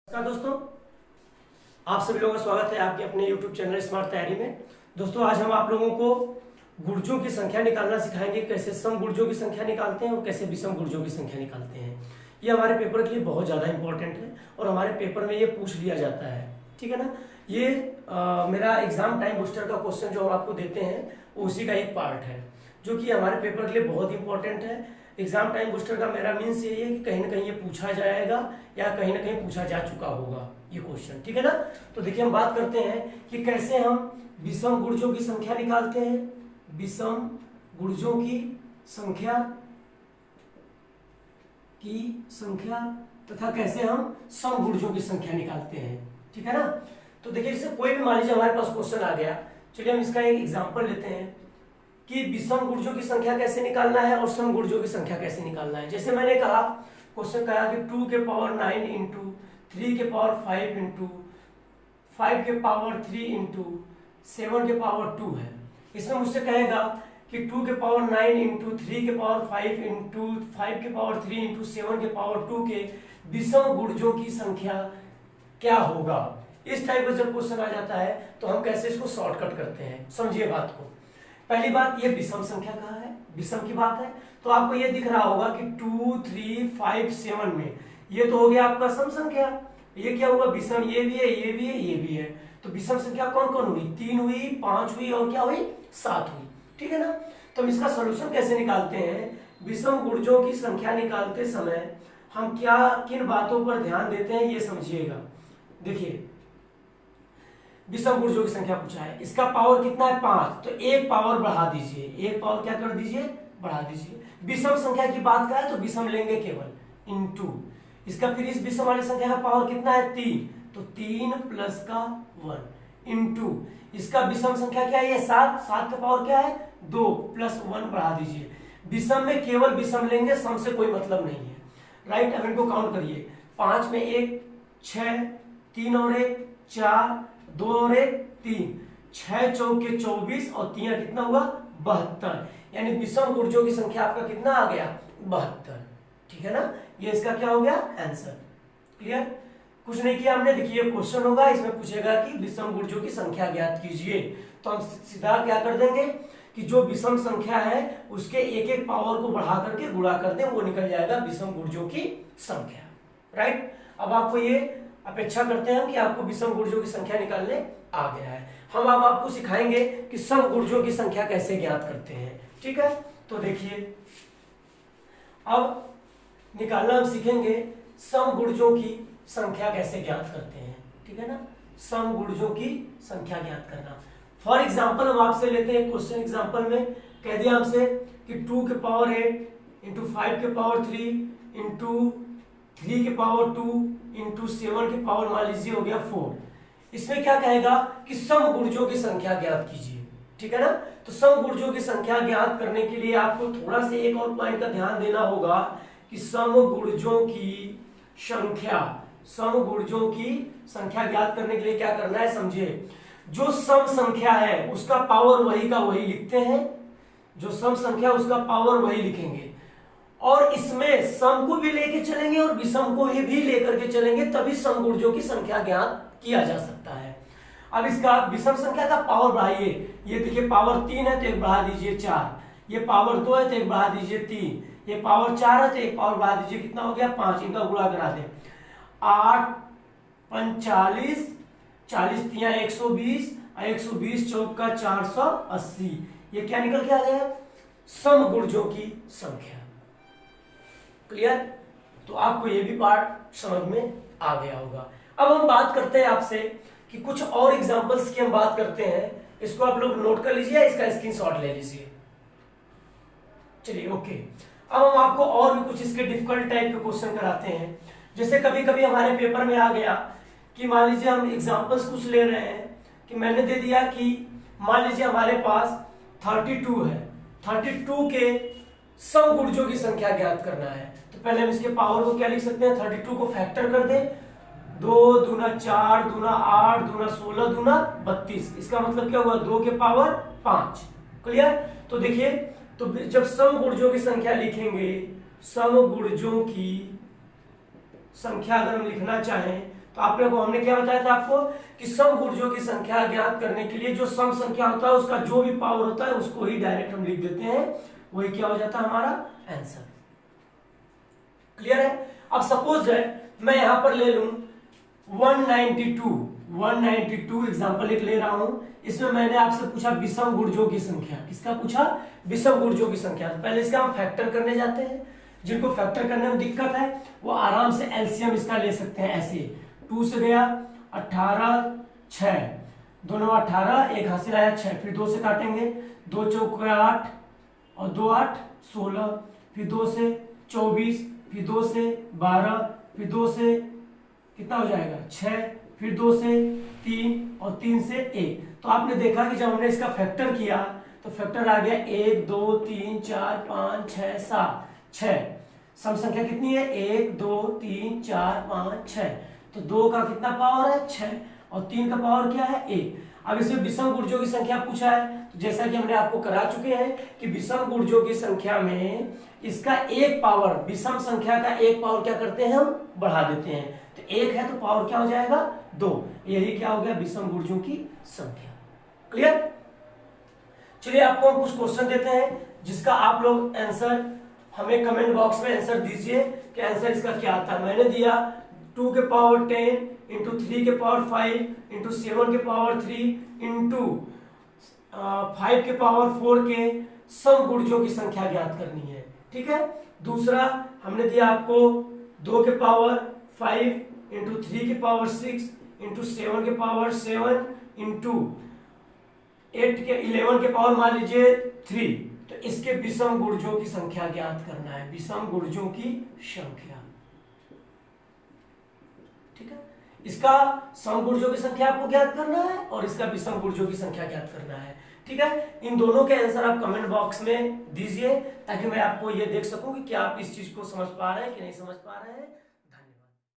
नमस्कार दोस्तों, आप सभी लोगों का स्वागत है आपके अपने YouTube चैनल स्मार्ट तैयारी में। दोस्तों आज हम आप लोगों को गुर्जों की संख्या निकालना सिखाएंगे, कैसे सम गुर्जों की संख्या निकालते हैं और कैसे विषम गुर्जों की संख्या निकालते हैं। ये हमारे पेपर के लिए बहुत ज़्यादा इंपॉर्टेंट है और हमारे पेपर में ये पूछ लिया जाता है, ठीक है ना। ये मेरा एग्जाम टाइम बूस्टर का क्वेश्चन जो हम आपको देते हैं उसी का एक पार्ट है, जो कि हमारे पेपर के लिए बहुत इंपॉर्टेंट है। एग्जाम टाइम बूस्टर का मेरा मीन्स यही है कि कहीं ना कहीं ये पूछा जाएगा या कहीं ना कहीं पूछा जा चुका होगा ये क्वेश्चन, ठीक है ना। तो देखिए हम बात करते हैं कि कैसे हम विषम गुर्जों की संख्या निकालते हैं, विषम गुर्जों की संख्या तथा कैसे हम सम गुर्जों की संख्या निकालते हैं, ठीक है ना। तो देखिए जैसे कोई भी मान लीजिए हमारे पास क्वेश्चन आ गया, चलिए हम इसका एक एग्जाम्पल लेते हैं कि विषम गुर्जों की संख्या कैसे निकालना है और सम गुर्जों की संख्या कैसे निकालना है। जैसे मैंने कहा, क्वेश्चन कहा कि 2 के पावर 9 इंटू 3 के पावर 5 इंटू 5 के पावर 3 इंटू 7 के पावर 2 है। इसमें मुझसे कहेगा कि 2 के पावर 9 इंटू 3 के पावर 5 इंटू 5 के पावर 3 इंटू 7 के पावर 2 के विषम गुर्जों की संख्या क्या होगा। इस टाइप का जब क्वेश्चन आ जाता है तो हम कैसे इसको शॉर्टकट करते हैं, समझिए बात को। पहली बात, ये विषम संख्या कहा है, विषम की बात है, तो आपको ये दिख रहा होगा कि 2, 3, 5, 7 में ये तो हो गया आपका सम संख्या। ये क्या हुआ, विषम, ये भी है, ये भी है, ये भी है। तो विषम संख्या कौन कौन हुई, 3 हुई, 5 हुई और क्या हुई, 7 हुई, ठीक है ना। तो हम इसका सोल्यूशन कैसे निकालते हैं, विषम गुर्जों की संख्या निकालते समय हम क्या किन बातों पर ध्यान देते हैं ये समझिएगा। देखिए विषम गुर्जों की संख्या पूछा है, इसका पावर कितना है 5, तो एक पावर बढ़ा दीजिए, एक पावर क्या कर दीजिए, बढ़ा दीजिए। विषम संख्या की बात करें तो विषम लेंगे केवल इनटू इसका, फिर इस विषम वाली संख्या का पावर कितना है 3, तो 3 प्लस का 1 इनटू इसका विषम संख्या क्या है 7, 7 का पावर क्या है 2 प्लस 1 बढ़ा दीजिए। विषम में केवल विषम लेंगे, सम से कोई मतलब नहीं है, राइट। अब इनको काउंट करिए, 5 में 1, 6, 3 और 1 4, 2 और 1 3, 6 चौके 24 और 3 कितना हुआ 72, यानी विषम गुर्जों की संख्या आपका कितना आ गया 72, ठीक है ना। ये इसका क्या हो गया आंसर, क्लियर। कुछ नहीं किया हमने, देखिए क्वेश्चन होगा, इसमें पूछेगा कि विषम गुर्जों की संख्या ज्ञात कीजिए, तो हम सीधा क्या कर देंगे कि जो विषम संख्या है उसके एक एक पावर को बढ़ा करके गुणा कर दें, वो निकल जाएगा विषम गुर्जों की संख्या, राइट। अब आपको ये अपेक्षा करते हैं कि आपको विषम गुर्जों की संख्या निकालने आ गया है। हम अब आपको सिखाएंगे कि सम गुर्जों की संख्या कैसे ज्ञात करते हैं, ठीक है। तो देखिए अब निकालना हम सीखेंगे सम गुर्जों की संख्या कैसे ज्ञात करते हैं, ठीक है ना। सम गुर्जों की संख्या ज्ञात करना, फॉर एग्जाम्पल हम आपसे लेते हैं क्वेश्चन एग्जाम्पल में कह दिया हमसे कि 2 के पावर 8 इंटू 5 के पावर 3 इंटू 3 के पावर 2 इंटू 7 के पावर मान लीजिए हो गया 4। इसमें क्या कहेगा कि सम गुर्जों की संख्या ज्ञात कीजिए, ठीक है ना। तो सम गुर्जों की संख्या ज्ञात करने के लिए आपको थोड़ा सा एक और पॉइंट का ध्यान देना होगा कि सम गुर्जों की संख्या ज्ञात करने के लिए क्या करना है, समझिए। जो सम संख्या है उसका पावर वही का वही लिखते हैं, जो सम संख्या उसका पावर वही लिखेंगे, और इसमें सम को भी लेके चलेंगे और विषम को भी लेकर के चलेंगे, तभी सम गुर्जों की संख्या ज्ञात किया जा सकता है। अब इसका विषम संख्या का पावर बढ़ाइए, ये देखिए पावर 3 है तो एक बढ़ा दीजिए 4, ये पावर 2 है तो एक बढ़ा दीजिए 3, ये पावर 4 है तो एक पावर बढ़ा दीजिए, कितना हो गया 5, इनका गुणा करा दें 8 45, 40 तिया 120, 120 चौका 480, ये क्या निकल के आ गया सम गुर्जों की संख्या, क्लियर। तो आपको ये भी पार्ट समझ में आ गया होगा। अब हम बात करते हैं आपसे कि कुछ और एग्जांपल्स की हम बात करते हैं, इसको आप लोग नोट कर लीजिए, इसका स्क्रीनशॉट ले लीजिए। चलिए ओके, अब हम आपको और भी कुछ इसके डिफिकल्ट टाइप के क्वेश्चन कराते हैं। जैसे कभी कभी हमारे पेपर में आ गया कि मान लीजिए हम एग्जांपल्स कुछ ले रहे हैं कि मैंने दे दिया कि मान लीजिए हमारे पास 32 है, 32 के सम गुर्जों की संख्या ज्ञात करना है। तो पहले हम इसके पावर को क्या लिख सकते हैं, 32 को फैक्टर कर दें, 2 दूना 4 दूना 8 दूना 16 दूना 32, इसका मतलब क्या हुआ 2 के पावर 5, क्लियर। तो देखिए, तो जब सम गुर्जों की संख्या लिखेंगे, सम गुर्जों की संख्या अगर हम लिखना चाहें तो आप लोगों को हमने क्या बताया था आपको कि समगुणजों की संख्या ज्ञात करने के लिए जो सम संख्या होता है उसका जो भी पावर होता है उसको ही डायरेक्ट हम लिख देते हैं, वही क्या हो जाता है हमारा आंसर। क्लियर है? अब सपोज है मैं यहां पर ले लूं 192 एग्जांपल एक ले रहा हूं। इसमें मैंने आपसे पूछा विषम गुणजों की संख्या। किसका पूछा? विषम गुणजों की संख्या। तो पहले इसका हम फैक्टर करने जाते हैं। जिनको फैक्टर करने में दिक्कत है वो आराम से एलसीएम इसका ले सकते हैं। ऐसे 2 से गया 18, 6, 2 9 18, एक हासिल आया 6, फिर 2 से काटेंगे, 2 चौक 8 और 2 8 16, फिर 2 से 24, फिर 2 से 12, फिर 2 से कितना हो जाएगा 6, फिर 2 से 3 और 3 से 1। तो आपने देखा कि जब हमने इसका फैक्टर किया तो फैक्टर आ गया 1 2 3 4 5 6 7 6। सम संख्या कितनी है? 1 2 3 4 5 6। तो 2 का कितना पावर है? 6 और 3 का पावर क्या है? 1। अब इसमें विषम गुणजों की संख्या पूछा है, तो जैसा कि हमने आपको करा चुके हैं कि विषम गुणजों की संख्या में इसका एक पावर, विषम संख्या का एक पावर क्या करते हैं हम? बढ़ा देते हैं। तो 1 है तो पावर क्या हो जाएगा? 2। यही क्या हो गया? विषम गुणजों की संख्या। क्लियर? चलिए आपको हम कुछ क्वेश्चन देते हैं जिसका आप लोग आंसर हमें कमेंट बॉक्स में आंसर दीजिए कि आंसर इसका क्या आता है। मैंने दिया 2 के पावर 10 इंटू 3 के पावर 5 इंटू 7 के पावर 3 इंटू 5 के पावर 4 के सम गुणजों की संख्या ज्ञात करनी है। ठीक है? दूसरा हमने दिया आपको 2 के पावर 5 इंटू 3 के पावर 6 इंटू 7 के पावर 7 इंटू 8 के 11 के पावर मान लीजिए 3। तो इसके विषम गुणजों की संख्या ज्ञात करना है, विषम गुणजों की संख्या। ठीक है? इसका सम गुणजों की संख्या आपको ज्ञात करना है और इसका विषम गुणजों की संख्या ज्ञात करना है। ठीक है? इन दोनों के आंसर आप कमेंट बॉक्स में दीजिए ताकि मैं आपको ये देख सकूं कि क्या आप इस चीज को समझ पा रहे हैं कि नहीं समझ पा रहे हैं।